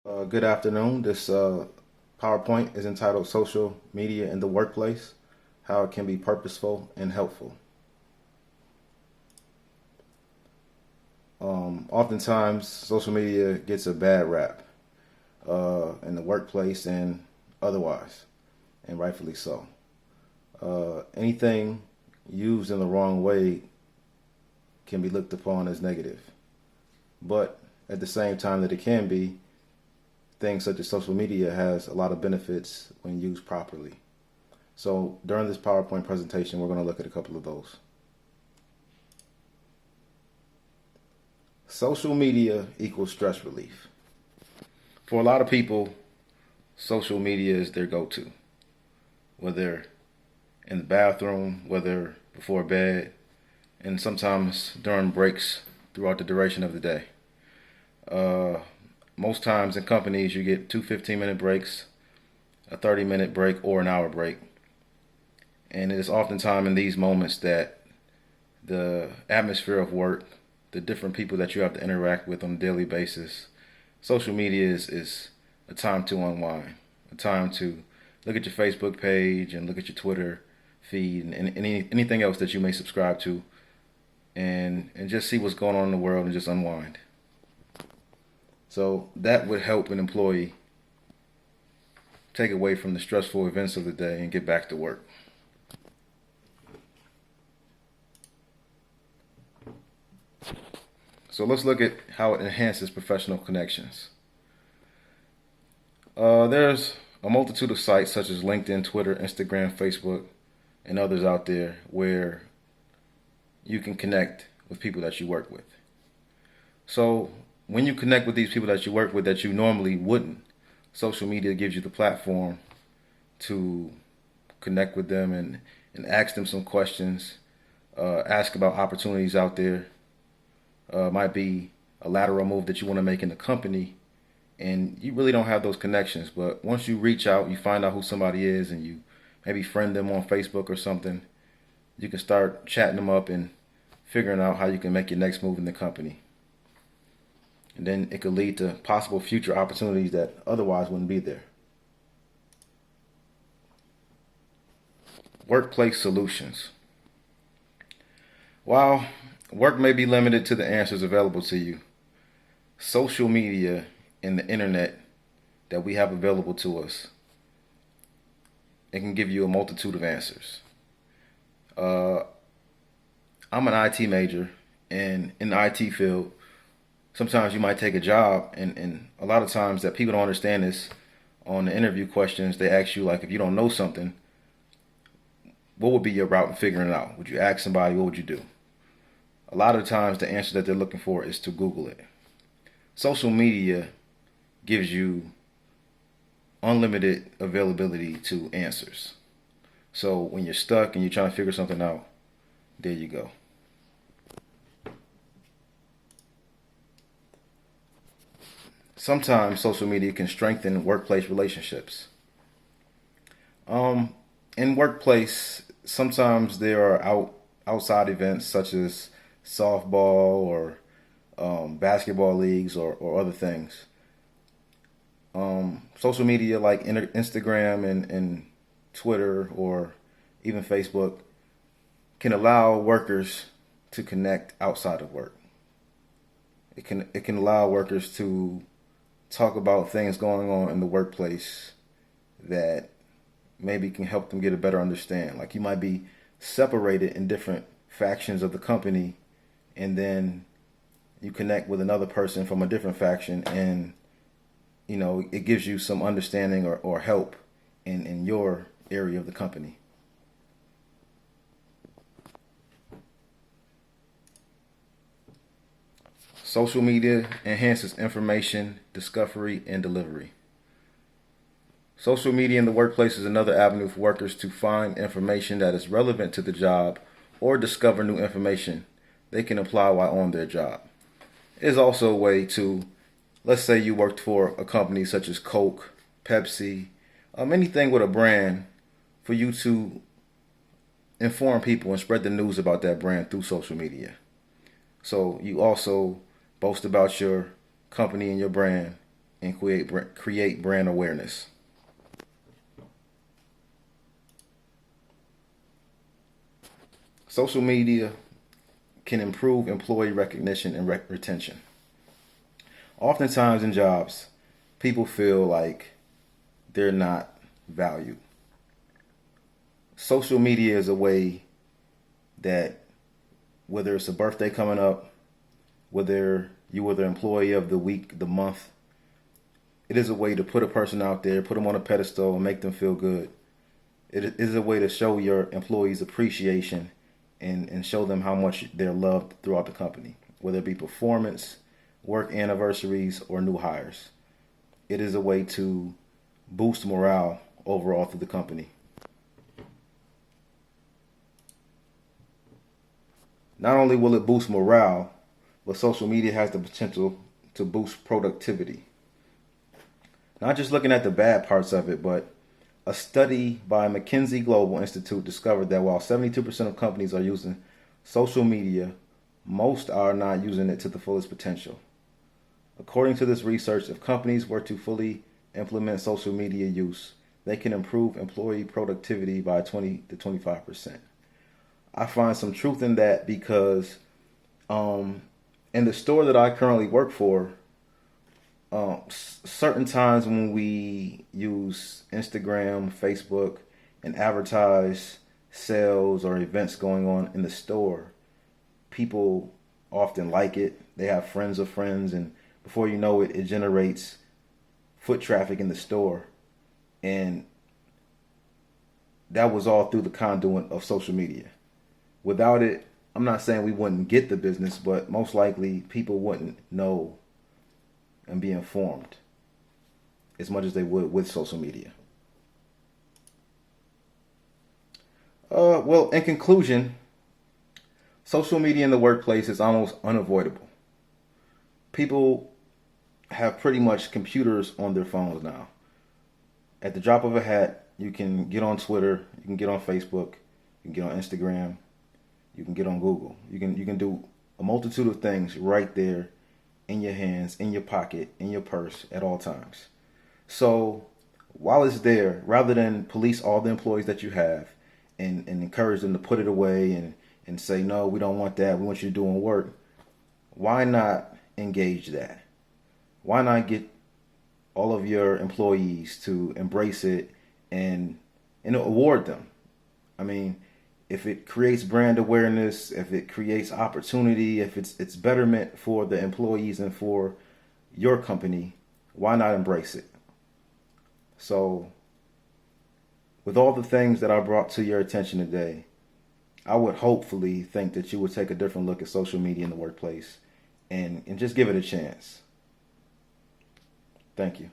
Good afternoon. This PowerPoint is entitled Social Media in the Workplace, How It Can Be Purposeful and Helpful. Oftentimes, social media gets a bad rap in the workplace and otherwise, and rightfully so. Anything used in the wrong way can be looked upon as negative, but at the same time that it can be, things such as social media has a lot of benefits when used properly. So during this PowerPoint presentation, we're going to look at a couple of those. Social media equals stress relief. For a lot of people, social media is their go-to. Whether in the bathroom, whether before bed, and sometimes during breaks throughout the duration of the day. Most times in companies, you get two 15-minute breaks, a 30-minute break, or an hour break. And it is oftentimes in these moments that the atmosphere of work, the different people that you have to interact with on a daily basis, social media is a time to unwind, a time to look at your Facebook page and look at your Twitter feed and anything else that you may subscribe to, and just see what's going on in the world and just unwind. So that would help an employee take away from the stressful events of the day and get back to work. So let's look at how it enhances professional connections. There's a multitude of sites such as LinkedIn, Twitter, Instagram, Facebook, and others out there where you can connect with people that you work with. So when you connect with these people that you work with that you normally wouldn't, social media gives you the platform to connect with them and ask them some questions, ask about opportunities out there. Might be a lateral move that you want to make in the company, and you really don't have those connections. But once you reach out, you find out who somebody is, and you maybe friend them on Facebook or something, you can start chatting them up and figuring out how you can make your next move in the company. And then it could lead to possible future opportunities that otherwise wouldn't be there. Workplace solutions. While work may be limited to the answers available to you, social media and the internet that we have available to us, it can give you a multitude of answers. I'm an IT major, and in the IT field, sometimes you might take a job, and a lot of times that people don't understand this, on the interview questions, they ask you, like, if you don't know something, what would be your route in figuring it out? Would you ask somebody? What would you do? A lot of times the answer that they're looking for is to Google it. Social media gives you unlimited availability to answers. So when you're stuck and you're trying to figure something out, there you go. Sometimes social media can strengthen workplace relationships. In workplace, sometimes there are outside events such as softball or basketball leagues or other things. Social media like Instagram and Twitter or even Facebook can allow workers to connect outside of work. It can allow workers to talk about things going on in the workplace that maybe can help them get a better understand. Like, you might be separated in different factions of the company, and then you connect with another person from a different faction, and it gives you some understanding or help in your area of the company. Social media enhances information discovery and delivery. Social media in the workplace is another avenue for workers to find information that is relevant to the job or discover new information they can apply while on their job. It is also a way to, let's say you worked for a company such as Coke, Pepsi, anything with a brand, for you to inform people and spread the news about that brand through social media. So you also boast about your company and your brand and create brand awareness. Social media can improve employee recognition and retention. Oftentimes in jobs, people feel like they're not valued. Social media is a way that, whether it's a birthday coming up, whether you were the employee of the week, the month, it is a way to put a person out there, put them on a pedestal, and make them feel good. It is a way to show your employees appreciation and show them how much they're loved throughout the company, whether it be performance, work anniversaries, or new hires. It is a way to boost morale overall through the company. Not only will it boost morale, but social media has the potential to boost productivity. Not just looking at the bad parts of it, but a study by McKinsey Global Institute discovered that while 72% of companies are using social media, most are not using it to the fullest potential. According to this research, if companies were to fully implement social media use, they can improve employee productivity by 20 to 25%. I find some truth in that because in the store that I currently work for, certain times when we use Instagram, Facebook, and advertise sales or events going on in the store, people often like it. They have friends of friends, and before you know it, it generates foot traffic in the store. And that was all through the conduit of social media. Without it, I'm not saying we wouldn't get the business, but most likely people wouldn't know and be informed as much as they would with social media. Well, in conclusion, social media in the workplace is almost unavoidable. People have pretty much computers on their phones now. At the drop of a hat, you can get on Twitter, you can get on Facebook, you can get on Instagram, you can get on Google. You can do a multitude of things right there in your hands, in your pocket, in your purse at all times. So while it's there, rather than police all the employees that you have and encourage them to put it away and say, no, we don't want that, we want you doing work, why not engage that? Why not get all of your employees to embrace it and award them? I mean, if it creates brand awareness, if it creates opportunity, if it's betterment for the employees and for your company, why not embrace it? So, with all the things that I brought to your attention today, I would hopefully think that you would take a different look at social media in the workplace and just give it a chance. Thank you.